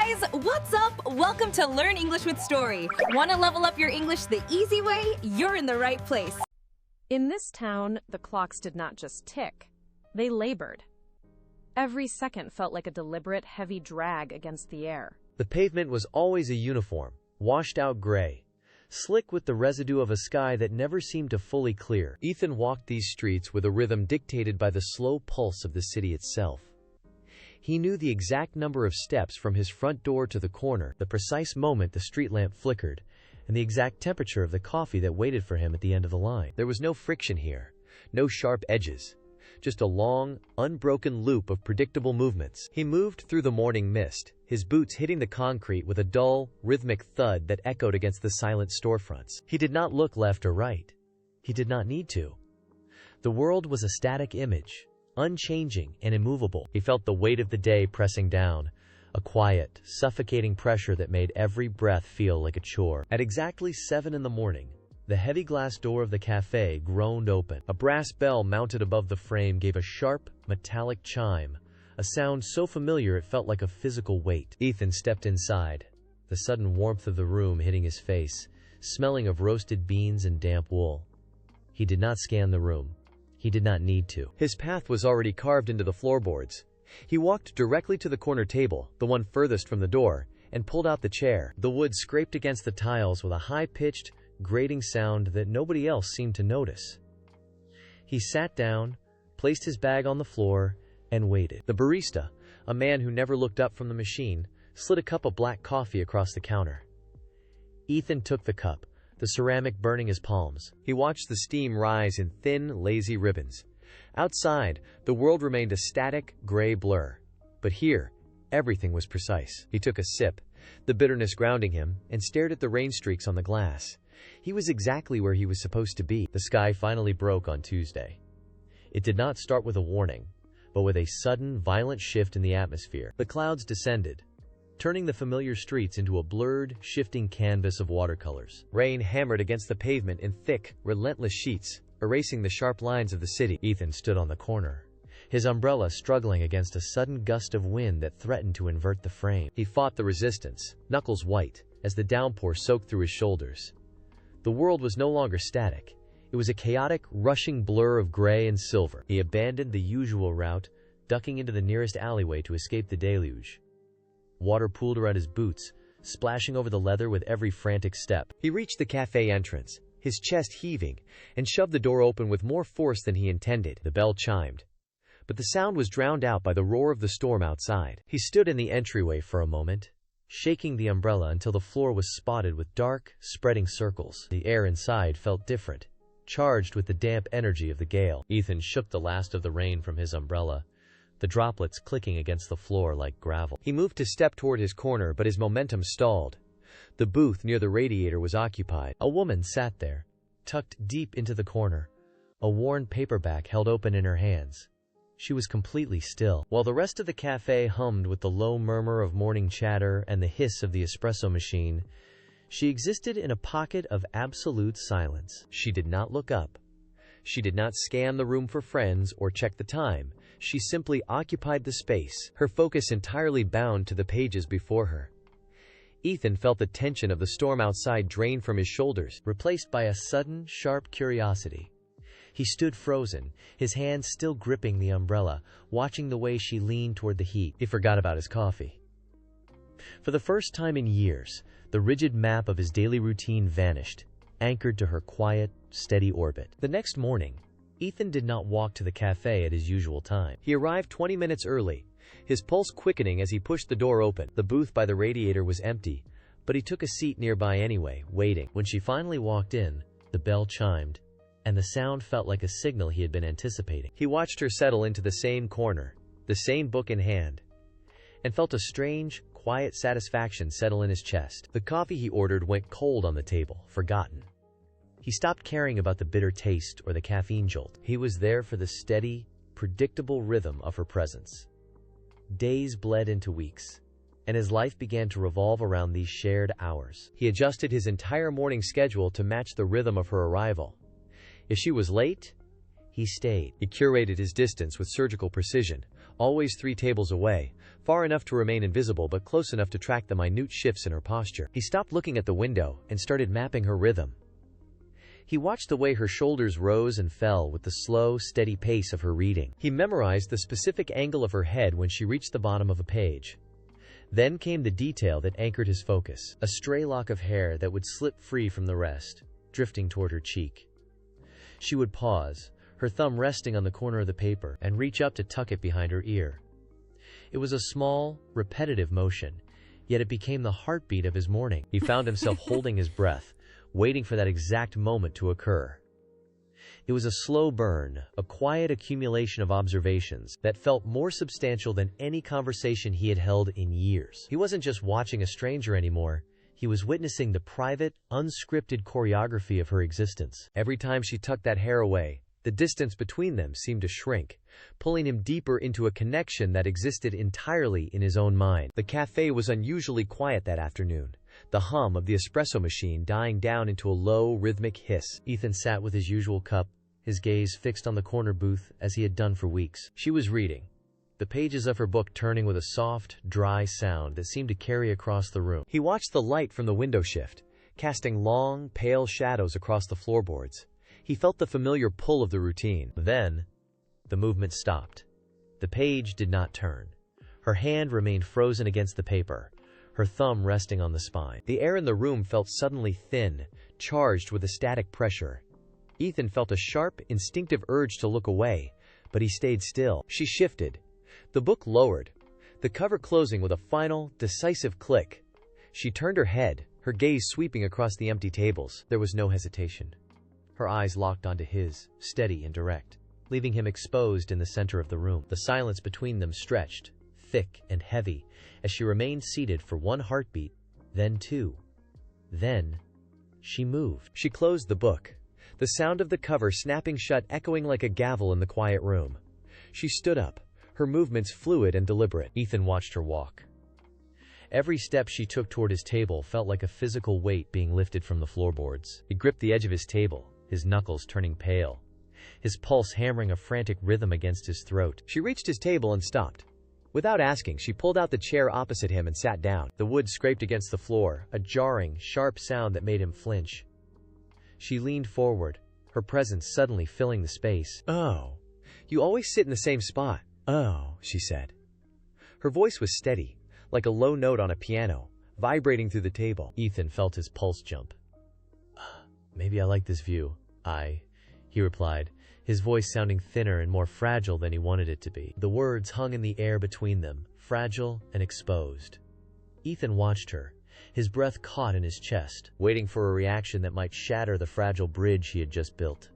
guys, what's up? Welcome to Learn English with Story. Want to level up your English the easy way? You're in the right place. In this town, the clocks did not just tick, they labored. Every second felt like a deliberate, heavy drag against the air. The pavement was always a uniform, washed-out gray, slick with the residue of a sky that never seemed to fully clear. Ethan walked these streets with a rhythm dictated by the slow pulse of the city itself. He knew the exact number of steps from his front door to the corner, the precise moment the street lamp flickered, and the exact temperature of the coffee that waited for him at the end of the line. There was no friction here, no sharp edges, just a long, unbroken loop of predictable movements. He moved through the morning mist, his boots hitting the concrete with a dull, rhythmic thud that echoed against the silent storefronts. He did not look left or right. He did not need to. The world was a static image, unchanging and immovable. He felt the weight of the day pressing down, a quiet, suffocating pressure that made every breath feel like a chore. At exactly 7 in the morning, the heavy glass door of the cafe groaned open. A brass bell mounted above the frame gave a sharp, metallic chime, a sound so familiar it felt like a physical weight. Ethan stepped inside, the sudden warmth of the room hitting his face, smelling of roasted beans and damp wool. He did not scan the room. He did not need to. His path was already carved into the floorboards. He walked directly to the corner table, the one furthest from the door, and pulled out the chair. The wood scraped against the tiles with a high-pitched, grating sound that nobody else seemed to notice. He sat down, placed his bag on the floor, and waited. The barista, a man who never looked up from the machine, slid a cup of black coffee across the counter. Ethan took the cup, the ceramic burning his palms. He watched the steam rise in thin, lazy ribbons. Outside, the world remained a static, gray blur. But here, everything was precise. He took a sip, the bitterness grounding him, and stared at the rain streaks on the glass. He was exactly where he was supposed to be. The sky finally broke on Tuesday. It did not start with a warning, but with a sudden, violent shift in the atmosphere. The clouds descended, turning the familiar streets into a blurred, shifting canvas of watercolors. Rain hammered against the pavement in thick, relentless sheets, erasing the sharp lines of the city. Ethan stood on the corner, his umbrella struggling against a sudden gust of wind that threatened to invert the frame. He fought the resistance, knuckles white, as the downpour soaked through his shoulders. The world was no longer static. It was a chaotic, rushing blur of gray and silver. He abandoned the usual route, ducking into the nearest alleyway to escape the deluge. Water pooled around his boots, splashing over the leather with every frantic step. He reached the cafe entrance, his chest heaving, and shoved the door open with more force than he intended. The bell chimed, but the sound was drowned out by the roar of the storm outside. He stood in the entryway for a moment, shaking the umbrella until the floor was spotted with dark, spreading circles. The air inside felt different, charged with the damp energy of the gale. Ethan shook the last of the rain from his umbrella, the droplets clicking against the floor like gravel. He moved to step toward his corner, but his momentum stalled. The booth near the radiator was occupied. A woman sat there, tucked deep into the corner, a worn paperback held open in her hands. She was completely still, while the rest of the cafe hummed with the low murmur of morning chatter and the hiss of the espresso machine. She existed in a pocket of absolute silence. She did not look up. She did not scan the room for friends or check the time. She simply occupied the space, her focus entirely bound to the pages before her. Ethan felt the tension of the storm outside drain from his shoulders, replaced by a sudden, sharp curiosity. He stood frozen, his hands still gripping the umbrella, watching the way she leaned toward the heat. He forgot about his coffee. For the first time in years, the rigid map of his daily routine vanished, anchored to her quiet, steady orbit. The next morning, Ethan did not walk to the cafe at his usual time. He arrived 20 minutes early, his pulse quickening as he pushed the door open. The booth by the radiator was empty, but he took a seat nearby anyway, waiting. When she finally walked in, the bell chimed, and the sound felt like a signal he had been anticipating. He watched her settle into the same corner, the same book in hand, and felt a strange, quiet satisfaction settle in his chest. The coffee he ordered went cold on the table, forgotten. He stopped caring about the bitter taste or the caffeine jolt. He was there for the steady, predictable rhythm of her presence. Days bled into weeks, and his life began to revolve around these shared hours. He adjusted his entire morning schedule to match the rhythm of her arrival. If she was late, he stayed. He curated his distance with surgical precision, always 3 tables away, far enough to remain invisible but close enough to track the minute shifts in her posture. He stopped looking at the window and started mapping her rhythm. He watched the way her shoulders rose and fell with the slow, steady pace of her reading. He memorized the specific angle of her head when she reached the bottom of a page. Then came the detail that anchored his focus, a stray lock of hair that would slip free from the rest, drifting toward her cheek. She would pause, her thumb resting on the corner of the paper, and reach up to tuck it behind her ear. It was a small, repetitive motion, yet it became the heartbeat of his morning. He found himself holding his breath, waiting for that exact moment to occur. It was a slow burn, a quiet accumulation of observations that felt more substantial than any conversation he had held in years. He wasn't just watching a stranger anymore. He was witnessing the private, unscripted choreography of her existence. Every time she tucked that hair away, the distance between them seemed to shrink, pulling him deeper into a connection that existed entirely in his own mind. The cafe was unusually quiet that afternoon, the hum of the espresso machine dying down into a low, rhythmic hiss. Ethan sat with his usual cup, his gaze fixed on the corner booth as he had done for weeks. She was reading, the pages of her book turning with a soft, dry sound that seemed to carry across the room. He watched the light from the window shift, casting long, pale shadows across the floorboards. He felt the familiar pull of the routine. Then, the movement stopped. The page did not turn. Her hand remained frozen against the paper, her thumb resting on the spine. The air in the room felt suddenly thin, charged with a static pressure. Ethan felt a sharp, instinctive urge to look away, but he stayed still. She shifted. The book lowered, the cover closing with a final, decisive click. She turned her head, her gaze sweeping across the empty tables. There was no hesitation. Her eyes locked onto his, steady and direct, leaving him exposed in the center of the room. The silence between them stretched, thick and heavy, as she remained seated for one heartbeat, then two. Then, she moved. She closed the book, the sound of the cover snapping shut echoing like a gavel in the quiet room. She stood up, her movements fluid and deliberate. Ethan watched her walk. Every step she took toward his table felt like a physical weight being lifted from the floorboards. He gripped the edge of his table, his knuckles turning pale, his pulse hammering a frantic rhythm against his throat. She reached his table and stopped. Without asking, she pulled out the chair opposite him and sat down. The wood scraped against the floor, a jarring, sharp sound that made him flinch. She leaned forward, her presence suddenly filling the space. "Oh, you always sit in the same spot." "Oh," she said. Her voice was steady, like a low note on a piano, vibrating through the table. Ethan felt his pulse jump. "Maybe I like this view." He replied, his voice sounding thinner and more fragile than he wanted it to be. The words hung in the air between them, fragile and exposed. Ethan watched her, his breath caught in his chest, waiting for a reaction that might shatter the fragile bridge he had just built.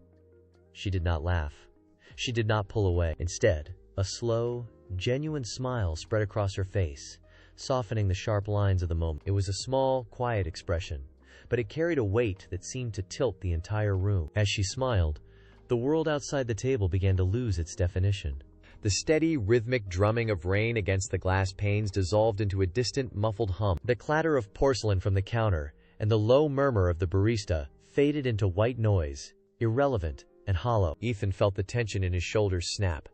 She did not laugh. She did not pull away. Instead, a slow, genuine smile spread across her face, softening the sharp lines of the moment. It was a small, quiet expression, but it carried a weight that seemed to tilt the entire room. As she smiled, the world outside the table began to lose its definition. The steady, rhythmic drumming of rain against the glass panes dissolved into a distant, muffled hum. The clatter of porcelain from the counter and the low murmur of the barista faded into white noise, irrelevant and hollow. Ethan felt the tension in his shoulders snap.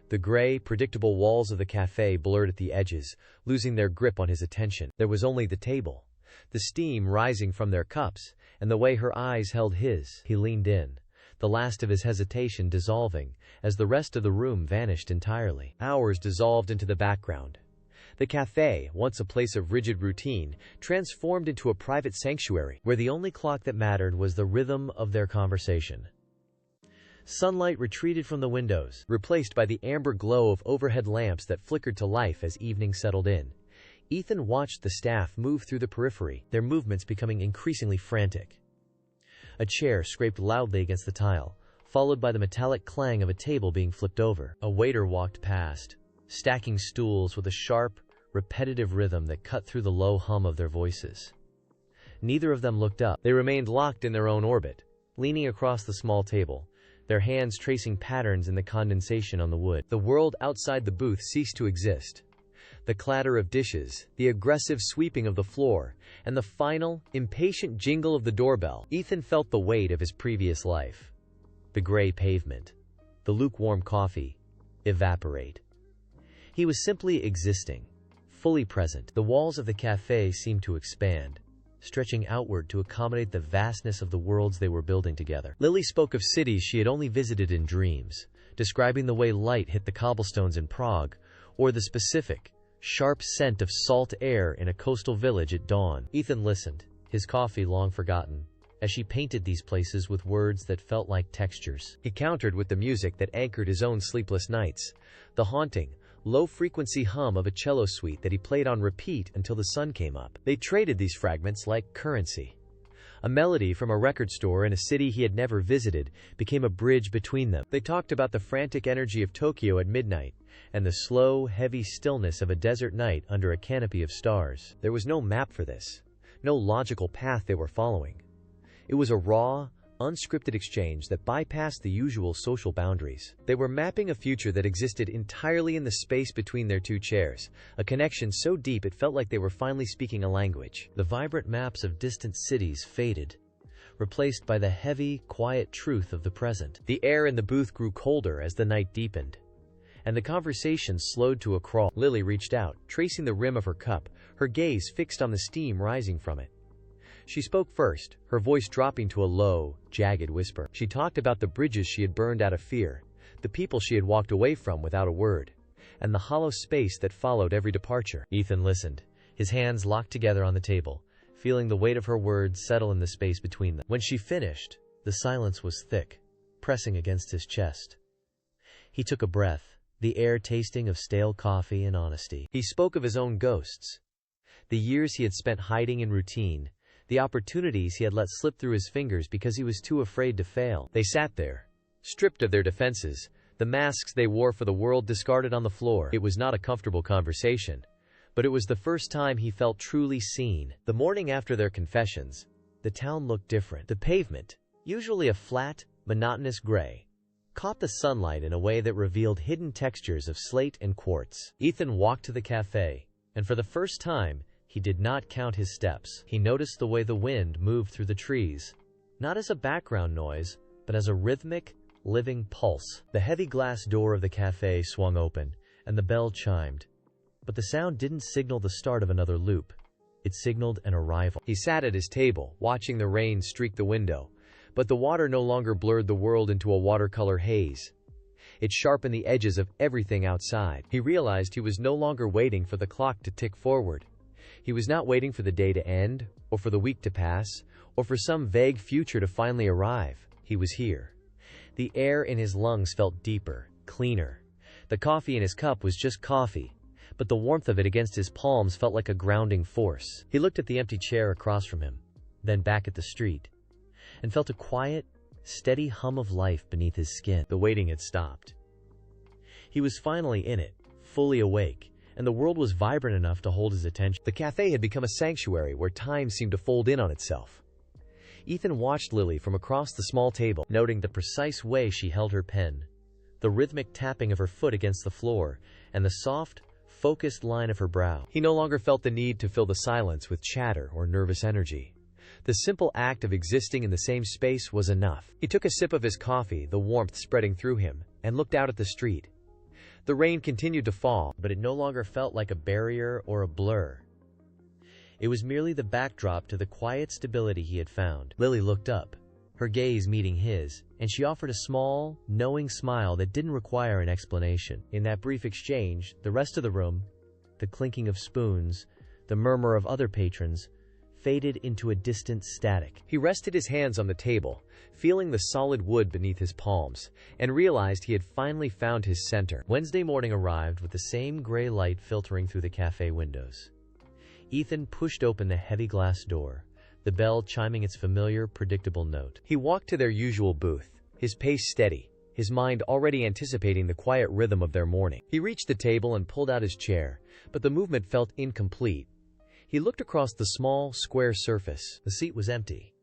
The gray, predictable walls of the cafe blurred at the edges, losing their grip on his attention. There was only the table, the steam rising from their cups, and the way her eyes held his. He leaned in, the last of his hesitation dissolving, as the rest of the room vanished entirely. Hours dissolved into the background. The cafe, once a place of rigid routine, transformed into a private sanctuary, where the only clock that mattered was the rhythm of their conversation. Sunlight retreated from the windows, replaced by the amber glow of overhead lamps that flickered to life as evening settled in. Ethan watched the staff move through the periphery, their movements becoming increasingly frantic. A chair scraped loudly against the tile, followed by the metallic clang of a table being flipped over. A waiter walked past, stacking stools with a sharp, repetitive rhythm that cut through the low hum of their voices. Neither of them looked up. They remained locked in their own orbit, leaning across the small table, their hands tracing patterns in the condensation on the wood. The world outside the booth ceased to exist. The clatter of dishes, the aggressive sweeping of the floor, and the final, impatient jingle of the doorbell. Ethan felt the weight of his previous life. The gray pavement, the lukewarm coffee, evaporate. He was simply existing, fully present. The walls of the cafe seemed to expand, stretching outward to accommodate the vastness of the worlds they were building together. Lily spoke of cities she had only visited in dreams, describing the way light hit the cobblestones in Prague, or the specific, sharp scent of salt air in a coastal village at dawn. Ethan listened, his coffee long forgotten, as she painted these places with words that felt like textures. He countered with the music that anchored his own sleepless nights, the haunting, low-frequency hum of a cello suite that he played on repeat until the sun came up. They traded these fragments like currency. A melody from a record store in a city he had never visited became a bridge between them. They talked about the frantic energy of Tokyo at midnight and the slow, heavy stillness of a desert night under a canopy of stars. There was no map for this, no logical path they were following. It was a raw, unscripted exchange that bypassed the usual social boundaries. They were mapping a future that existed entirely in the space between their two chairs, a connection so deep it felt like they were finally speaking a language. The vibrant maps of distant cities faded, replaced by the heavy, quiet truth of the present. The air in the booth grew colder as the night deepened, and the conversation slowed to a crawl. Lily reached out, tracing the rim of her cup, her gaze fixed on the steam rising from it. She spoke first, her voice dropping to a low, jagged whisper. She talked about the bridges she had burned out of fear, the people she had walked away from without a word, and the hollow space that followed every departure. Ethan listened, his hands locked together on the table, feeling the weight of her words settle in the space between them. When she finished, the silence was thick, pressing against his chest. He took a breath, the air tasting of stale coffee and honesty. He spoke of his own ghosts, the years he had spent hiding in routine, the opportunities he had let slip through his fingers because he was too afraid to fail. They sat there, stripped of their defenses, the masks they wore for the world discarded on the floor. It was not a comfortable conversation, but it was the first time he felt truly seen. The morning after their confessions, the town looked different. The pavement, usually a flat, monotonous gray, caught the sunlight in a way that revealed hidden textures of slate and quartz. Ethan walked to the cafe, and for the first time, he did not count his steps. He noticed the way the wind moved through the trees, not as a background noise, but as a rhythmic, living pulse. The heavy glass door of the cafe swung open, and the bell chimed. But the sound didn't signal the start of another loop. It signaled an arrival. He sat at his table, watching the rain streak the window, but the water no longer blurred the world into a watercolor haze. It sharpened the edges of everything outside. He realized he was no longer waiting for the clock to tick forward. He was not waiting for the day to end, or for the week to pass, or for some vague future to finally arrive. He was here. The air in his lungs felt deeper, cleaner. The coffee in his cup was just coffee, but the warmth of it against his palms felt like a grounding force. He looked at the empty chair across from him, then back at the street, and felt a quiet, steady hum of life beneath his skin. The waiting had stopped. He was finally in it, fully awake, and the world was vibrant enough to hold his attention. The cafe had become a sanctuary where time seemed to fold in on itself. Ethan watched Lily from across the small table, noting the precise way she held her pen, the rhythmic tapping of her foot against the floor, and the soft, focused line of her brow. He no longer felt the need to fill the silence with chatter or nervous energy. The simple act of existing in the same space was enough. He took a sip of his coffee, the warmth spreading through him, and looked out at the street. The rain continued to fall, but it no longer felt like a barrier or a blur. It was merely the backdrop to the quiet stability he had found. Lily looked up, her gaze meeting his, and she offered a small, knowing smile that didn't require an explanation. In that brief exchange, the rest of the room, the clinking of spoons, the murmur of other patrons, faded into a distant static. He rested his hands on the table, feeling the solid wood beneath his palms, and realized he had finally found his center. Wednesday morning arrived with the same gray light filtering through the cafe windows. Ethan pushed open the heavy glass door, the bell chiming its familiar, predictable note. He walked to their usual booth, his pace steady, his mind already anticipating the quiet rhythm of their morning. He reached the table and pulled out his chair, but the movement felt incomplete. He looked across the small, square surface. The seat was empty.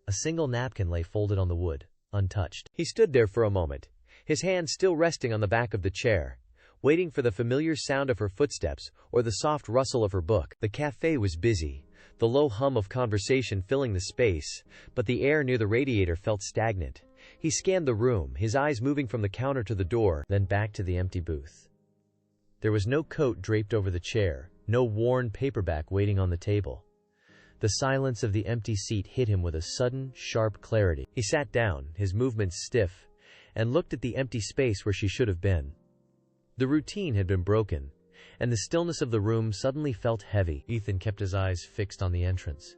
A single napkin lay folded on the wood, untouched. He stood there for a moment, his hand still resting on the back of the chair, waiting for the familiar sound of her footsteps or the soft rustle of her book. The cafe was busy, the low hum of conversation filling the space, but the air near the radiator felt stagnant. He scanned the room, his eyes moving from the counter to the door, then back to the empty booth. There was no coat draped over the chair, no worn paperback waiting on the table. The silence of the empty seat hit him with a sudden, sharp clarity. He sat down, his movements stiff, and looked at the empty space where she should have been. The routine had been broken, and the stillness of the room suddenly felt heavy. Ethan kept his eyes fixed on the entrance.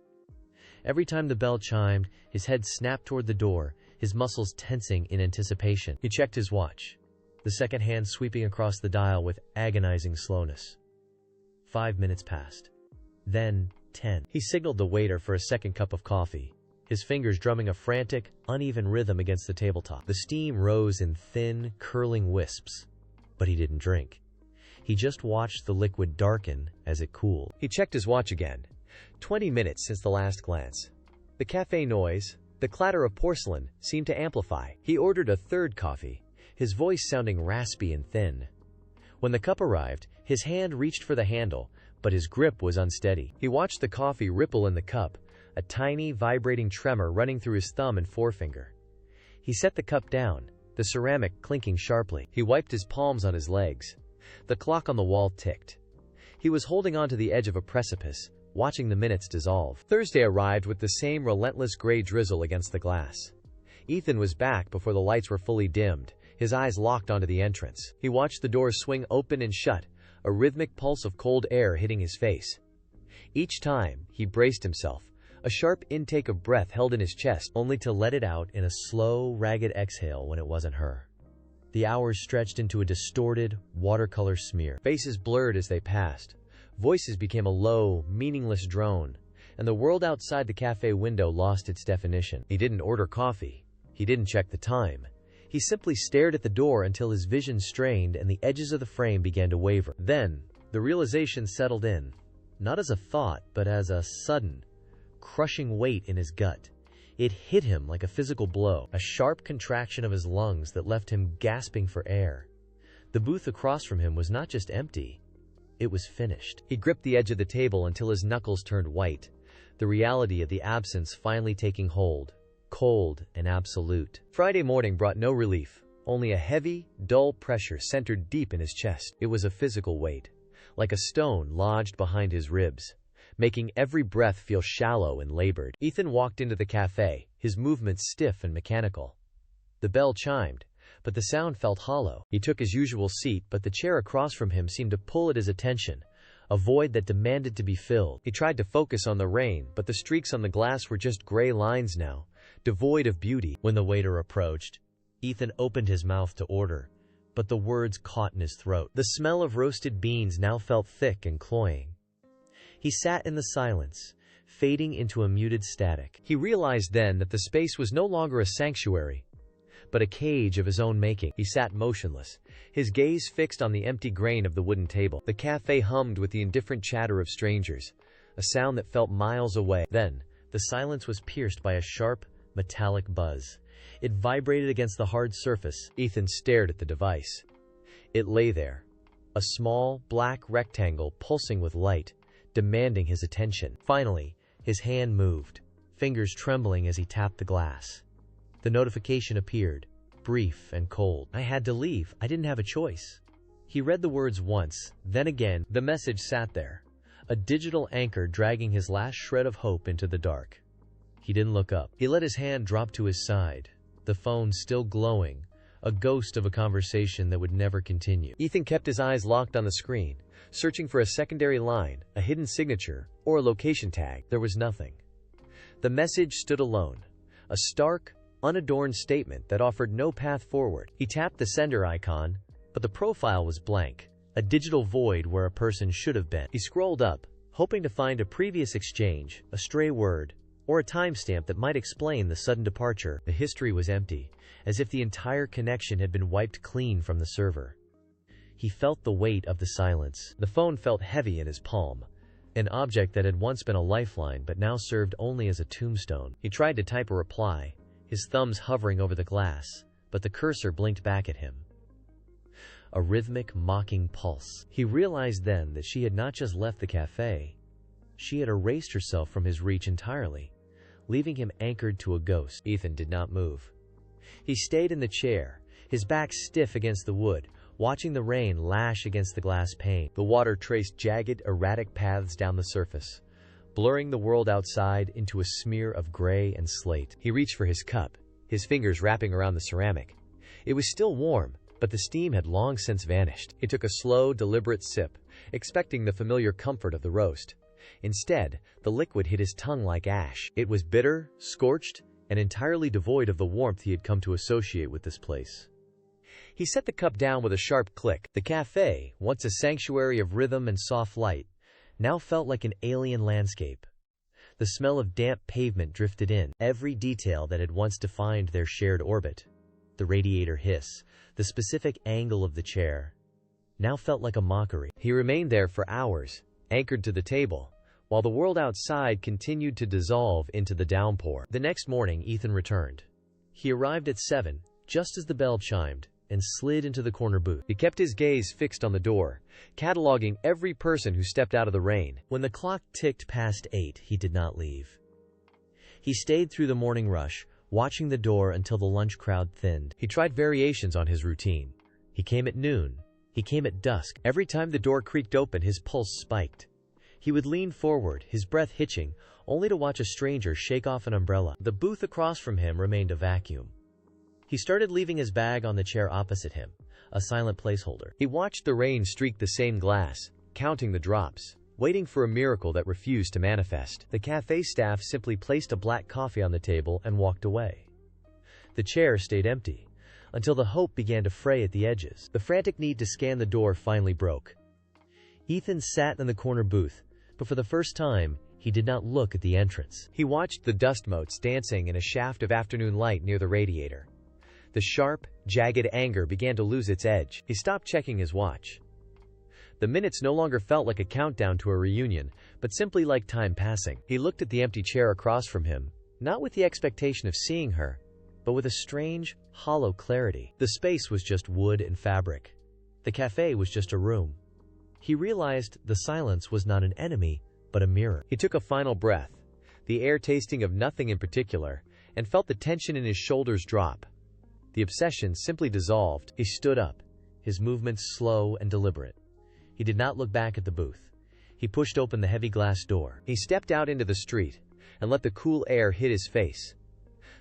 Every time the bell chimed, his head snapped toward the door, his muscles tensing in anticipation. He checked his watch, the second hand sweeping across the dial with agonizing slowness. 5 minutes passed. Then 10. He signaled the waiter for a second cup of coffee, his fingers drumming a frantic, uneven rhythm against the tabletop. The steam rose in thin, curling wisps, but he didn't drink. He just watched the liquid darken as it cooled. He checked his watch again. 20 minutes since the last glance. The cafe noise, the clatter of porcelain, seemed to amplify. He ordered a third coffee, his voice sounding raspy and thin. When the cup arrived, his hand reached for the handle, but his grip was unsteady. He watched the coffee ripple in the cup, a tiny, vibrating tremor running through his thumb and forefinger. He set the cup down, the ceramic clinking sharply. He wiped his palms on his legs. The clock on the wall ticked. He was holding onto the edge of a precipice, watching the minutes dissolve. Thursday arrived with the same relentless gray drizzle against the glass. Ethan was back before the lights were fully dimmed, his eyes locked onto the entrance. He watched the doors swing open and shut, a rhythmic pulse of cold air hitting his face. Each time, he braced himself, a sharp intake of breath held in his chest, only to let it out in a slow, ragged exhale when it wasn't her. The hours stretched into a distorted, watercolor smear. Faces blurred as they passed. Voices became a low, meaningless drone, and the world outside the cafe window lost its definition. He didn't order coffee. He didn't check the time. He simply stared at the door until his vision strained and the edges of the frame began to waver. Then, the realization settled in, not as a thought, but as a sudden, crushing weight in his gut. It hit him like a physical blow, a sharp contraction of his lungs that left him gasping for air. The booth across from him was not just empty. It was finished. He gripped the edge of the table until his knuckles turned white, the reality of the absence finally taking hold, cold and absolute. Friday morning brought no relief, only a heavy, dull pressure centered deep in his chest. It was a physical weight, like a stone lodged behind his ribs, making every breath feel shallow and labored. Ethan walked into the cafe, his movements stiff and mechanical. The bell chimed, but the sound felt hollow. He took his usual seat, but the chair across from him seemed to pull at his attention, a void that demanded to be filled. He tried to focus on the rain, but the streaks on the glass were just gray lines now, devoid of beauty. When the waiter approached, Ethan opened his mouth to order, but the words caught in his throat. The smell of roasted beans now felt thick and cloying. He sat in the silence, fading into a muted static. He realized then that the space was no longer a sanctuary, but a cage of his own making. He sat motionless, his gaze fixed on the empty grain of the wooden table. The cafe hummed with the indifferent chatter of strangers, a sound that felt miles away. Then, the silence was pierced by a sharp, metallic buzz. It vibrated against the hard surface. Ethan stared at the device. It lay there, a small, black rectangle pulsing with light, demanding his attention. Finally, his hand moved, fingers trembling as he tapped the glass. The notification appeared, brief and cold. I had to leave. I didn't have a choice. He read the words once, then again. The message sat there, a digital anchor dragging his last shred of hope into the dark. He didn't look up. He let his hand drop to his side, the phone still glowing, a ghost of a conversation that would never continue. Ethan kept his eyes locked on the screen, searching for a secondary line, a hidden signature, or a location tag. There was nothing. The message stood alone, a stark, unadorned statement that offered no path forward. He tapped the sender icon, but the profile was blank, a digital void where a person should have been. He scrolled up, hoping to find a previous exchange, a stray word, or a timestamp that might explain the sudden departure. The history was empty, as if the entire connection had been wiped clean from the server. He felt the weight of the silence. The phone felt heavy in his palm, an object that had once been a lifeline but now served only as a tombstone. He tried to type a reply, his thumbs hovering over the glass, but the cursor blinked back at him. A rhythmic, mocking pulse. He realized then that she had not just left the cafe. She had erased herself from his reach entirely, leaving him anchored to a ghost. Ethan did not move. He stayed in the chair, his back stiff against the wood, watching the rain lash against the glass pane. The water traced jagged, erratic paths down the surface, blurring the world outside into a smear of gray and slate. He reached for his cup, his fingers wrapping around the ceramic. It was still warm, but the steam had long since vanished. He took a slow, deliberate sip, expecting the familiar comfort of the roast. Instead, the liquid hit his tongue like ash. It was bitter, scorched, and entirely devoid of the warmth he had come to associate with this place. He set the cup down with a sharp click. The cafe, once a sanctuary of rhythm and soft light, now felt like an alien landscape. The smell of damp pavement drifted in, every detail that had once defined their shared orbit. The radiator hiss, the specific angle of the chair, now felt like a mockery. He remained there for hours, anchored to the table, while the world outside continued to dissolve into the downpour. The next morning, Ethan returned. He arrived at 7, just as the bell chimed, and slid into the corner booth. He kept his gaze fixed on the door, cataloging every person who stepped out of the rain. When the clock ticked past 8, he did not leave. He stayed through the morning rush, watching the door until the lunch crowd thinned. He tried variations on his routine. He came at noon. He came at dusk. Every time the door creaked open, his pulse spiked. He would lean forward, his breath hitching, only to watch a stranger shake off an umbrella. The booth across from him remained a vacuum. He started leaving his bag on the chair opposite him, a silent placeholder. He watched the rain streak the same glass, counting the drops, waiting for a miracle that refused to manifest. The cafe staff simply placed a black coffee on the table and walked away. The chair stayed empty, until the hope began to fray at the edges. The frantic need to scan the door finally broke. Ethan sat in the corner booth, but for the first time, he did not look at the entrance. He watched the dust motes dancing in a shaft of afternoon light near the radiator. The sharp, jagged anger began to lose its edge. He stopped checking his watch. The minutes no longer felt like a countdown to a reunion, but simply like time passing. He looked at the empty chair across from him, not with the expectation of seeing her, but with a strange, hollow clarity. The space was just wood and fabric. The cafe was just a room. He realized the silence was not an enemy, but a mirror. He took a final breath, the air tasting of nothing in particular, and felt the tension in his shoulders drop. The obsession simply dissolved. He stood up, his movements slow and deliberate. He did not look back at the booth. He pushed open the heavy glass door. He stepped out into the street and let the cool air hit his face.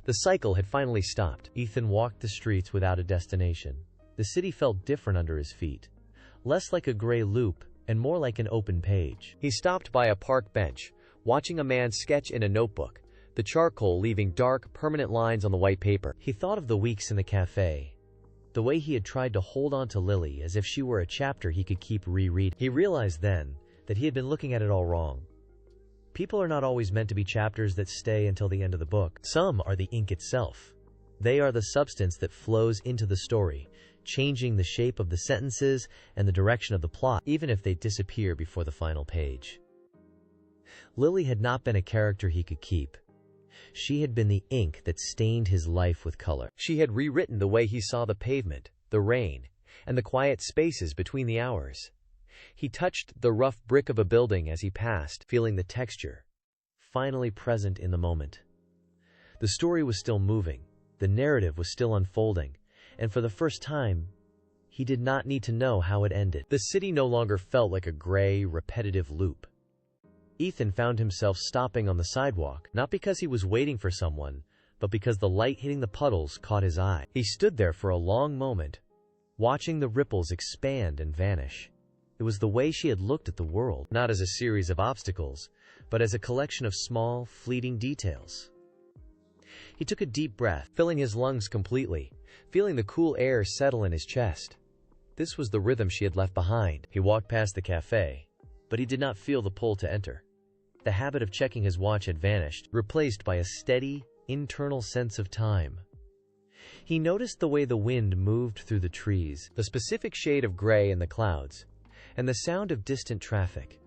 The cycle had finally stopped. Ethan walked the streets without a destination. The city felt different under his feet, less like a gray loop and more like an open page. He stopped by a park bench, watching a man sketch in a notebook, the charcoal leaving dark, permanent lines on the white paper. He thought of the weeks in the cafe, the way he had tried to hold on to Lily as if she were a chapter he could keep rereading. He realized then that he had been looking at it all wrong. People are not always meant to be chapters that stay until the end of the book. Some are the ink itself. They are the substance that flows into the story, changing the shape of the sentences and the direction of the plot, even if they disappear before the final page. Lily had not been a character he could keep. She had been the ink that stained his life with color. She had rewritten the way he saw the pavement, the rain, and the quiet spaces between the hours. He touched the rough brick of a building as he passed, feeling the texture, finally present in the moment. The story was still moving, the narrative was still unfolding, and for the first time, he did not need to know how it ended. The city no longer felt like a gray, repetitive loop. Ethan found himself stopping on the sidewalk, not because he was waiting for someone, but because the light hitting the puddles caught his eye. He stood there for a long moment, watching the ripples expand and vanish. It was the way she had looked at the world, not as a series of obstacles, but as a collection of small, fleeting details. He took a deep breath, filling his lungs completely, feeling the cool air settle in his chest. This was the rhythm she had left behind. He walked past the cafe, but he did not feel the pull to enter. The habit of checking his watch had vanished, replaced by a steady, internal sense of time. He noticed the way the wind moved through the trees, the specific shade of gray in the clouds, and the sound of distant traffic.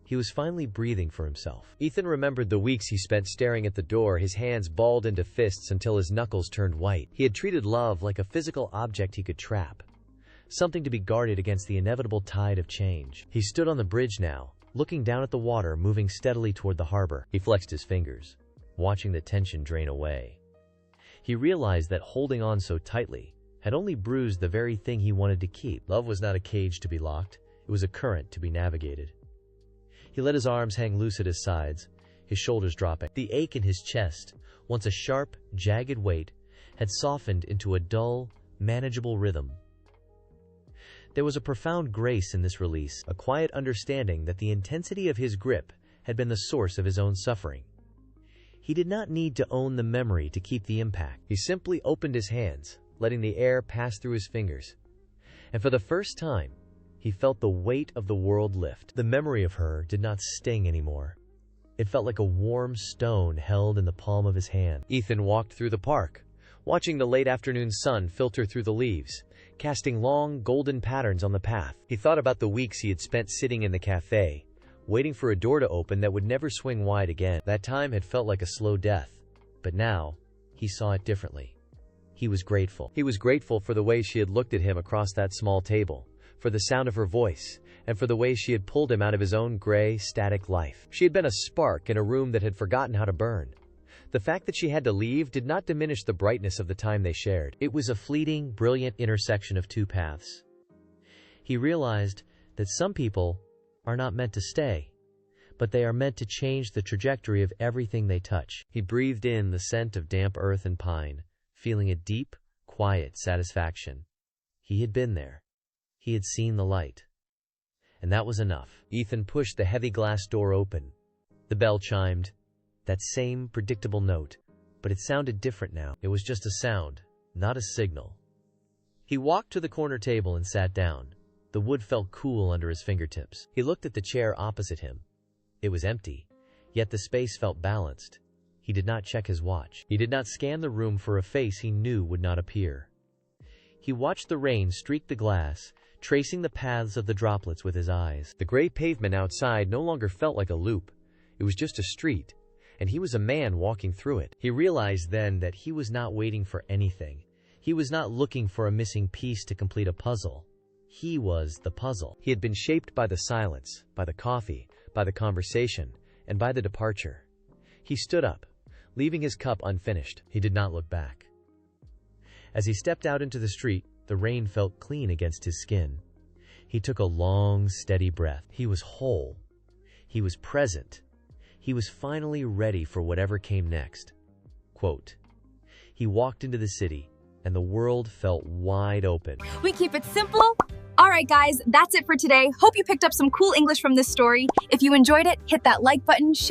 He was finally breathing for himself. Ethan remembered the weeks he spent staring at the door, his hands balled into fists until his knuckles turned white. He had treated love like a physical object he could trap, something to be guarded against the inevitable tide of change. He stood on the bridge now, looking down at the water moving steadily toward the harbor. He flexed his fingers, watching the tension drain away. He realized that holding on so tightly had only bruised the very thing he wanted to keep. Love was not a cage to be locked. It was a current to be navigated. He let his arms hang loose at his sides, his shoulders dropping. The ache in his chest, once a sharp, jagged weight, had softened into a dull, manageable rhythm. There was a profound grace in this release, a quiet understanding that the intensity of his grip had been the source of his own suffering. He did not need to own the memory to keep the impact. He simply opened his hands, letting the air pass through his fingers. And for the first time, he felt the weight of the world lift. The memory of her did not sting anymore. It felt like a warm stone held in the palm of his hand. Ethan walked through the park, watching the late afternoon sun filter through the leaves, casting long, golden patterns on the path. He thought about the weeks he had spent sitting in the cafe, waiting for a door to open that would never swing wide again. That time had felt like a slow death, but now he saw it differently. He was grateful. He was grateful for the way she had looked at him across that small table, for the sound of her voice, and for the way she had pulled him out of his own gray, static life. She had been a spark in a room that had forgotten how to burn. The fact that she had to leave did not diminish the brightness of the time they shared. It was a fleeting, brilliant intersection of two paths. He realized that some people are not meant to stay, but they are meant to change the trajectory of everything they touch. He breathed in the scent of damp earth and pine, feeling a deep, quiet satisfaction. He had been there. He had seen the light. And that was enough. Ethan pushed the heavy glass door open. The bell chimed, that same predictable note, but it sounded different now. It was just a sound, not a signal. He walked to the corner table and sat down. The wood felt cool under his fingertips. He looked at the chair opposite him. It was empty, yet the space felt balanced. He did not check his watch. He did not scan the room for a face he knew would not appear. He watched the rain streak the glass, tracing the paths of the droplets with his eyes. The gray pavement outside no longer felt like a loop. It was just a street, and he was a man walking through it. He realized then that he was not waiting for anything. He was not looking for a missing piece to complete a puzzle. He was the puzzle. He had been shaped by the silence, by the coffee, by the conversation, and by the departure. He stood up, leaving his cup unfinished. He did not look back. As he stepped out into the street, the rain felt clean against his skin. He took a long, steady breath. He was whole. He was present. He was finally ready for whatever came next. Quote, he walked into the city, and the world felt wide open. We keep it simple. All right, guys, that's it for today. Hope you picked up some cool English from this story. If you enjoyed it, hit that like button, share